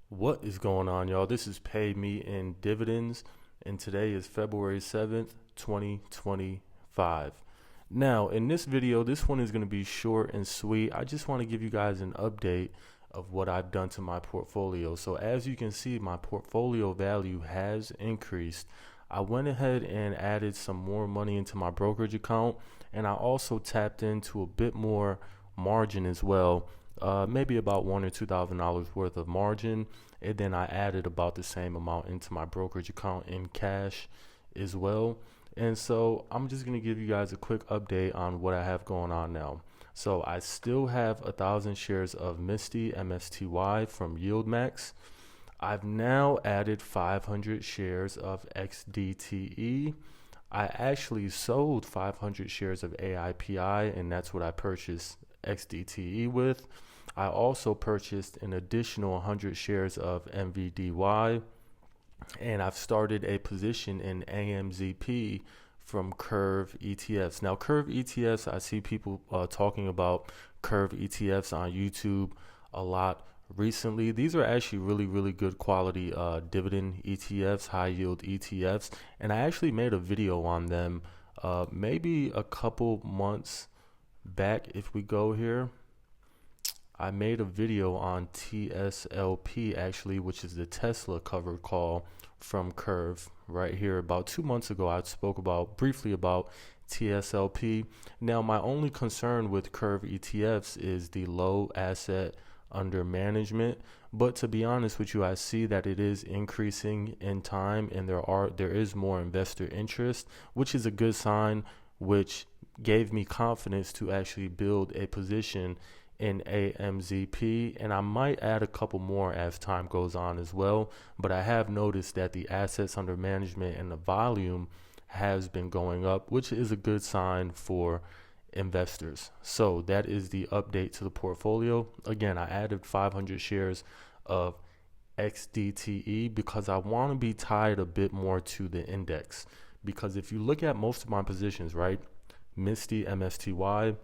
What is going on, y'all? This is Pay Me in Dividends, and today is February 7th, 2025. Now, in this video, this one is going to be short and sweet. I just want to give you guys an update of what I've done to my portfolio. So as you can see, my portfolio value has increased. I went ahead and added some more money into my brokerage account, and I also tapped into a bit more margin as well. Maybe about $1,000 or $2,000 worth of margin, and then I added about the same amount into my brokerage account in cash as well. And so I'm just gonna give you guys a quick update on what I have going on now. So I still have 1,000 shares of Misty MSTY from YieldMax. I've now added 500 shares of XDTE. I actually sold 500 shares of AIPI, and that's what I purchased XDTE with. I also purchased an additional 100 shares of MVDY, and I've started a position in AMZP from KURV ETFs. Now, KURV ETFs, I see people talking about KURV ETFs on YouTube a lot recently. These are actually really good quality dividend ETFs, high yield ETFs, and I actually made a video on them maybe a couple months back. If we go here, I made a video on TSLP actually, which is the Tesla covered call from KURV right here. About 2 months ago, I spoke briefly about TSLP. Now, my only concern with KURV ETFs is the low asset under management, but to be honest with you, I see that it is increasing in time, and there is more investor interest, which is a good sign, which gave me confidence to actually build a position in AMZP, and I might add a couple more as time goes on as well. But I have noticed that the assets under management and the volume has been going up, which is a good sign for investors. So that is the update to the portfolio. Again, I added 500 shares of XDTE because I want to be tied a bit more to the index. Because if you look at most of my positions, right, Misty MSTY,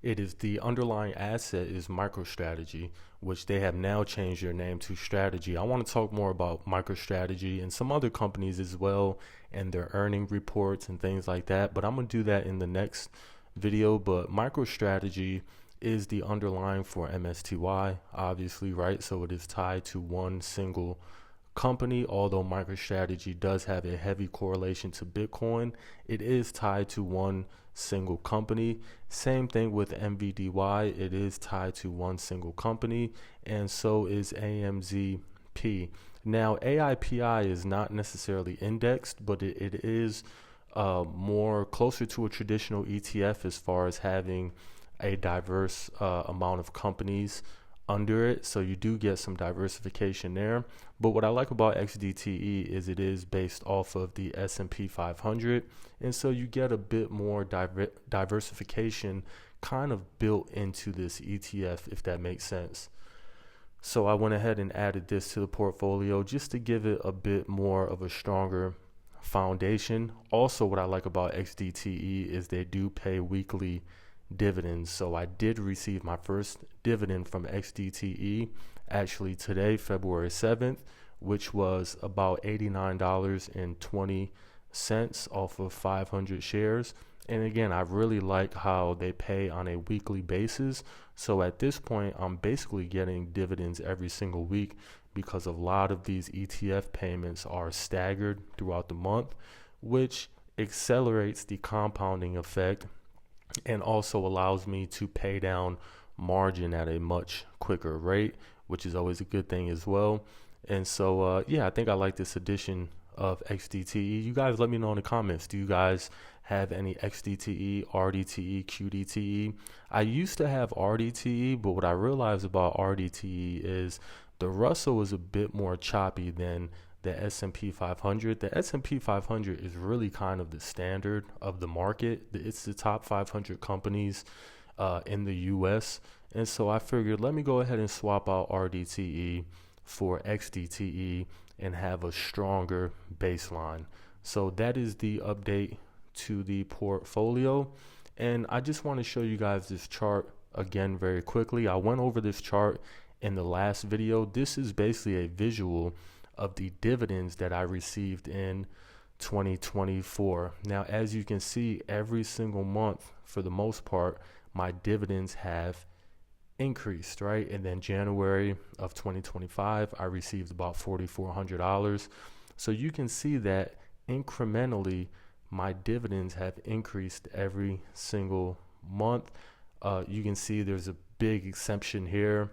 it is the underlying asset is MicroStrategy, which they have now changed their name to Strategy. I want to talk more about MicroStrategy and some other companies as well, and their earning reports and things like that, but I'm going to do that in the next video. But MicroStrategy is the underlying for MSTY, obviously, right? So it is tied to one single company. Although MicroStrategy does have a heavy correlation to Bitcoin, it is tied to one single company. Same thing with MVDY, it is tied to one single company, and so is AMZP. Now, AIPI is not necessarily indexed, but it is more closer to a traditional ETF as far as having a diverse amount of companies under it, so you do get some diversification there. But what I like about XDTE is it is based off of the S&P 500, and so you get a bit more diversification kind of built into this ETF, if that makes sense. So I went ahead and added this to the portfolio just to give it a bit more of a stronger foundation. Also, what I like about XDTE is they do pay weekly dividends. So I did receive my first dividend from XDTE actually today, February 7th, which was about $89.20 off of 500 shares. And again, I really like how they pay on a weekly basis. So at this point, I'm basically getting dividends every single week because a lot of these ETF payments are staggered throughout the month, which accelerates the compounding effect and also allows me to pay down margin at a much quicker rate, which is always a good thing as well. And so, yeah, I think I like this edition of XDTE. You guys let me know in the comments. Do you guys have any XDTE, RDTE, QDTE? I used to have RDTE, but what I realized about RDTE is the Russell is a bit more choppy than the S&P 500. The S&P 500 is really kind of the standard of the market. It's the top 500 companies in the US. And so I figured, let me go ahead and swap out RDTE for XDTE and have a stronger baseline. So that is the update to the portfolio. And I just want to show you guys this chart again very quickly. I went over this chart in the last video, this is basically a visual of the dividends that I received in 2024. Now, as you can see, every single month, for the most part, my dividends have increased, right? And then January of 2025, I received about $4,400. So you can see that incrementally, my dividends have increased every single month. You can see there's a big exception here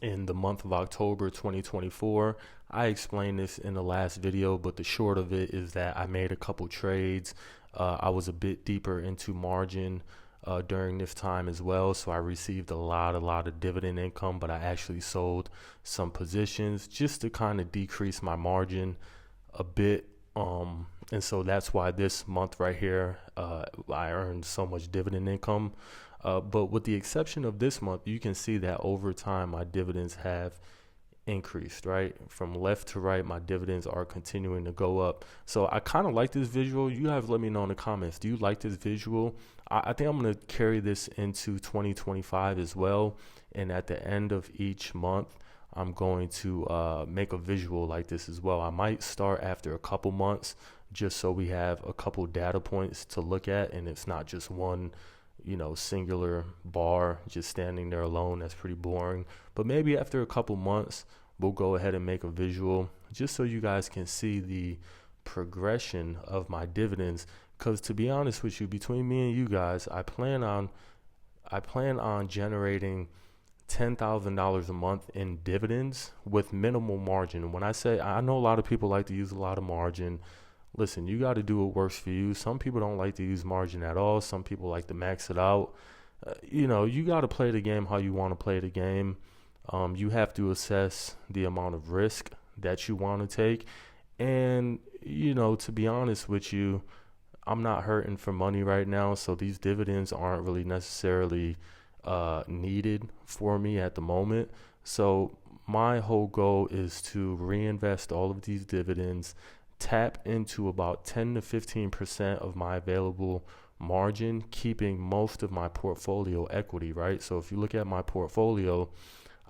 in the month of October 2024. I explained this in the last video, but the short of it is that I made a couple trades. I was a bit deeper into margin during this time as well, so I received a lot of dividend income, but I actually sold some positions just to kind of decrease my margin a bit. And so that's why this month right here, I earned so much dividend income. But with the exception of this month, you can see that over time, my dividends have increased, right? From left to right, my dividends are continuing to go up. So I kind of like this visual. You guys let me know in the comments. Do you like this visual? I think I'm going to carry this into 2025 as well. And at the end of each month, I'm going to make a visual like this as well. I might start after a couple months just so we have a couple data points to look at, and it's not just one, singular bar just standing there alone. That's pretty boring. But maybe after a couple months, we'll go ahead and make a visual just so you guys can see the progression of my dividends. Because to be honest with you, between me and you guys, I plan on generating $10,000 a month in dividends with minimal margin. When I say, I know a lot of people like to use a lot of margin. Listen, you got to do what works for you. Some people don't like to use margin at all. Some people like to max it out. You got to play the game how you want to play the game. You have to assess the amount of risk that you want to take. And, to be honest with you, I'm not hurting for money right now. So these dividends aren't really necessarily needed for me at the moment. So my whole goal is to reinvest all of these dividends, tap into about 10 to 15% of my available margin, keeping most of my portfolio equity, right? So if you look at my portfolio,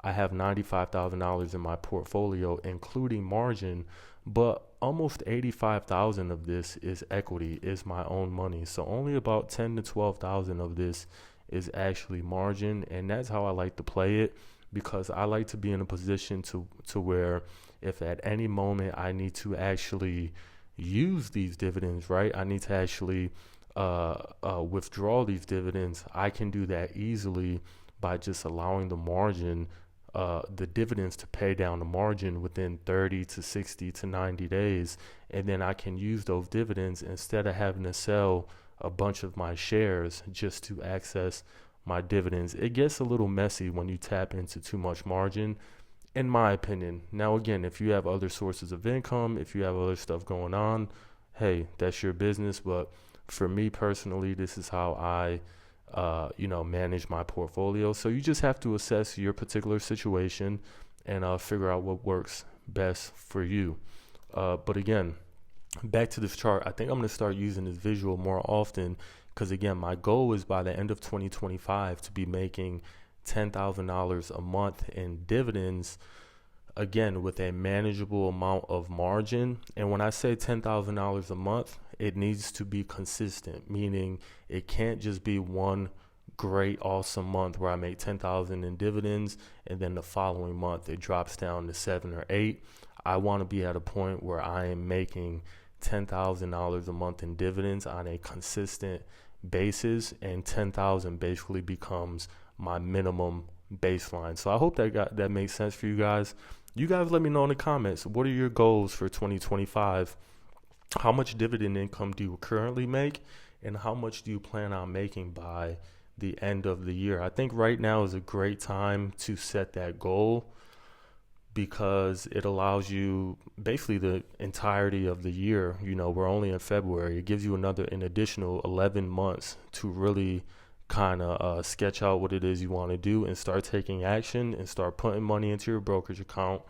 I have $95,000 in my portfolio, including margin, but almost 85,000 of this is equity, is my own money. So only about 10 to 12,000 of this is actually margin, and that's how I like to play it, because I like to be in a position to where if at any moment I need to actually use these dividends, right? I need to actually withdraw these dividends. I can do that easily by just allowing the margin, the dividends to pay down the margin within 30 to 60 to 90 days. And then I can use those dividends instead of having to sell a bunch of my shares just to access my dividends. It gets a little messy when you tap into too much margin, in my opinion. Now, again, if you have other sources of income, if you have other stuff going on, hey, that's your business. But for me personally, this is how I, manage my portfolio. So you just have to assess your particular situation and figure out what works best for you. But again, back to this chart, I think I'm going to start using this visual more often because, again, my goal is by the end of 2025 to be making $10,000 a month in dividends, again, with a manageable amount of margin. And when I say $10,000 a month, it needs to be consistent, meaning it can't just be one great, awesome month where I make $10,000 in dividends and then the following month it drops down to 7 or 8. I want to be at a point where I am making $10,000 a month in dividends on a consistent basis, and 10,000 basically becomes my minimum baseline. So I hope that makes sense for you guys. You guys let me know in the comments, what are your goals for 2025? How much dividend income do you currently make, and how much do you plan on making by the end of the year? I think right now is a great time to set that goal, because it allows you basically the entirety of the year. We're only in February. It gives you an additional 11 months to really kind of sketch out what it is you want to do and start taking action and start putting money into your brokerage account,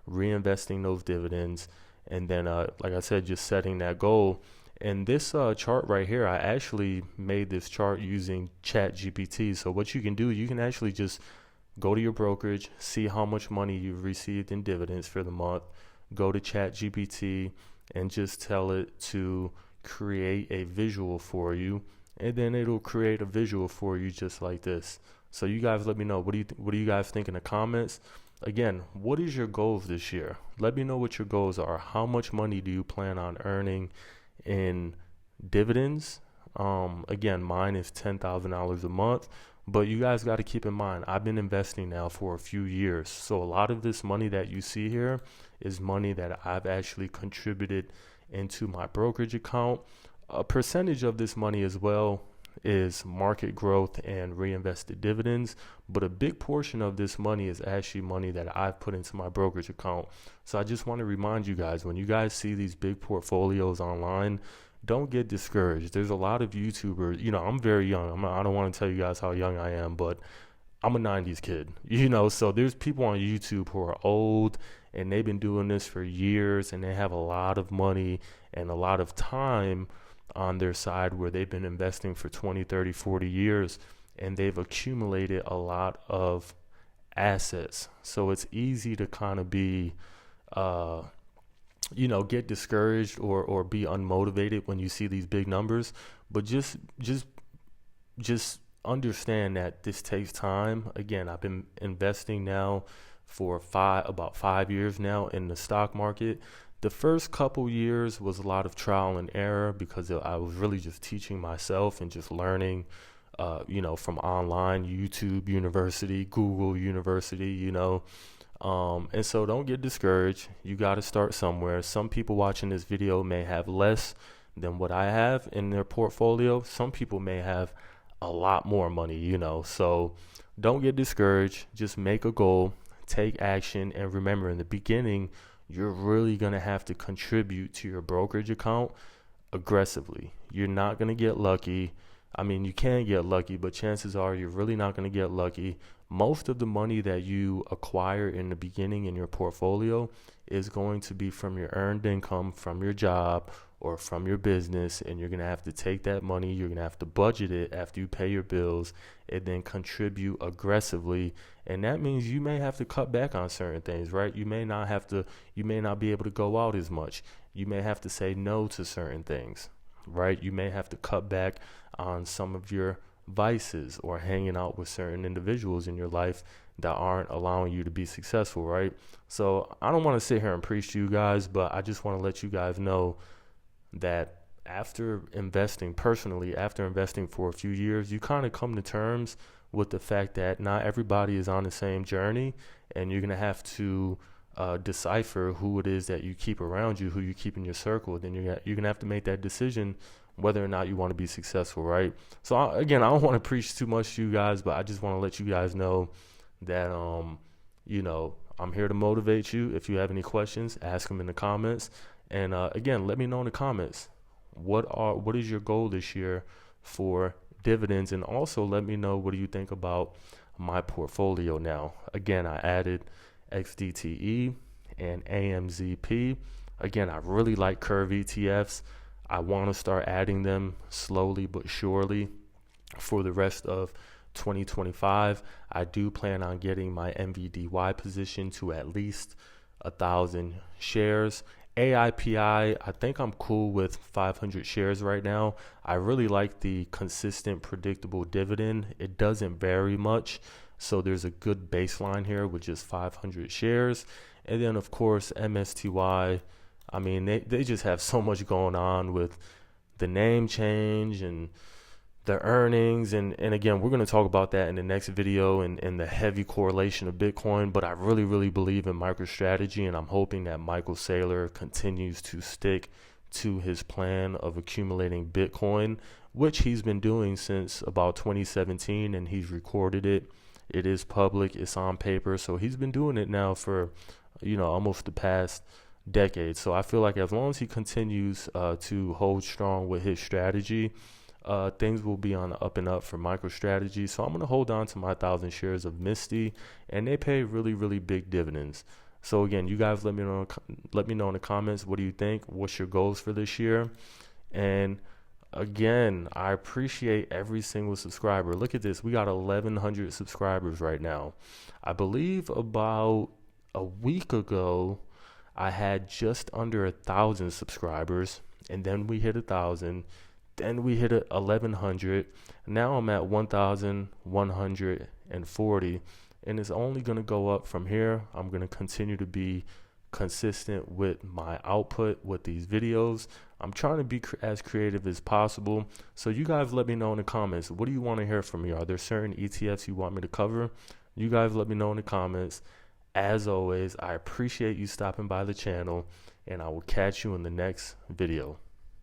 reinvesting those dividends, and then, like I said, just setting that goal. And this chart right here, I actually made this chart using ChatGPT. So what you can do, you can actually just go to your brokerage, see how much money you've received in dividends for the month, go to ChatGPT and just tell it to create a visual for you, and then it'll create a visual for you just like this. So you guys let me know, what do you guys think in the comments? Again, what is your goals this year? Let me know what your goals are. How much money do you plan on earning in dividends? Again, mine is $10,000 a month, but you guys got to keep in mind, I've been investing now for a few years. So a lot of this money that you see here is money that I've actually contributed into my brokerage account. A percentage of this money as well is market growth and reinvested dividends, but a big portion of this money is actually money that I've put into my brokerage account. So I just want to remind you guys, when you guys see these big portfolios online, don't get discouraged. There's a lot of YouTubers, I'm very young. I don't want to tell you guys how young I am, but I'm a 90s kid, so there's people on YouTube who are old and they've been doing this for years and they have a lot of money and a lot of time on their side where they've been investing for 20, 30, 40 years, and they've accumulated a lot of assets. So it's easy to kind of be, get discouraged or be unmotivated when you see these big numbers. But just understand that this takes time. Again, I've been investing now for about 5 years now in the stock market. The first couple years was a lot of trial and error because I was really just teaching myself and just learning, from online, YouTube University, Google University, and so don't get discouraged. You got to start somewhere. Some people watching this video may have less than what I have in their portfolio. Some people may have a lot more money, so don't get discouraged. Just make a goal, take action, and remember, in the beginning, you're really going to have to contribute to your brokerage account aggressively. You're not going to get lucky. I mean, you can get lucky, but chances are you're really not going to get lucky. Most of the money that you acquire in the beginning in your portfolio is going to be from your earned income, from your job, or from your business, and you're going to have to take that money, you're going to have to budget it after you pay your bills, and then contribute aggressively. And that means you may have to cut back on certain things, right? You may not be able to go out as much. You may have to say no to certain things, right? You may have to cut back on some of your vices or hanging out with certain individuals in your life that aren't allowing you to be successful, right? So I don't want to sit here and preach to you guys, but I just want to let you guys know that after investing for a few years, you kind of come to terms with the fact that not everybody is on the same journey, and you're going to have to decipher who it is that you keep around you, who you keep in your circle. Then you're going to have to make that decision whether or not you want to be successful, right? So I don't want to preach too much to you guys, but I just want to let you guys know that, I'm here to motivate you. If you have any questions, ask them in the comments. And again, let me know in the comments, what is your goal this year for dividends? And also let me know, what do you think about my portfolio now? Again, I added XDTE and AMZP. Again, I really like KURV ETFs. I want to start adding them slowly but surely for the rest of 2025. I do plan on getting my MVDY position to at least 1,000 shares. AIPI, I think I'm cool with 500 shares right now. I really like the consistent, predictable dividend. It doesn't vary much, so there's a good baseline here with just 500 shares. And then, of course, MSTY, I mean, they just have so much going on with the name change and the earnings. And again, we're going to talk about that in the next video and the heavy correlation of Bitcoin. But I really, really believe in MicroStrategy, and I'm hoping that Michael Saylor continues to stick to his plan of accumulating Bitcoin, which he's been doing since about 2017, and he's recorded it. It is public, it's on paper. So he's been doing it now for, almost the past decade. So I feel like as long as he continues to hold strong with his strategy, things will be on the up and up for MicroStrategy. So I'm going to hold on to my 1,000 shares of Misty, and they pay really, really big dividends. So again, you guys let me know in the comments, what do you think? What's your goals for this year? And again, I appreciate every single subscriber. Look at this. We got 1,100 subscribers right now. I believe about a week ago, I had just under 1,000 subscribers, and then we hit 1,000. Then we hit 1,100. Now I'm at 1,140, and it's only going to go up from here. I'm going to continue to be consistent with my output with these videos. I'm trying to be as creative as possible. So you guys let me know in the comments. What do you want to hear from me? Are there certain ETFs you want me to cover? You guys let me know in the comments. As always, I appreciate you stopping by the channel, and I will catch you in the next video.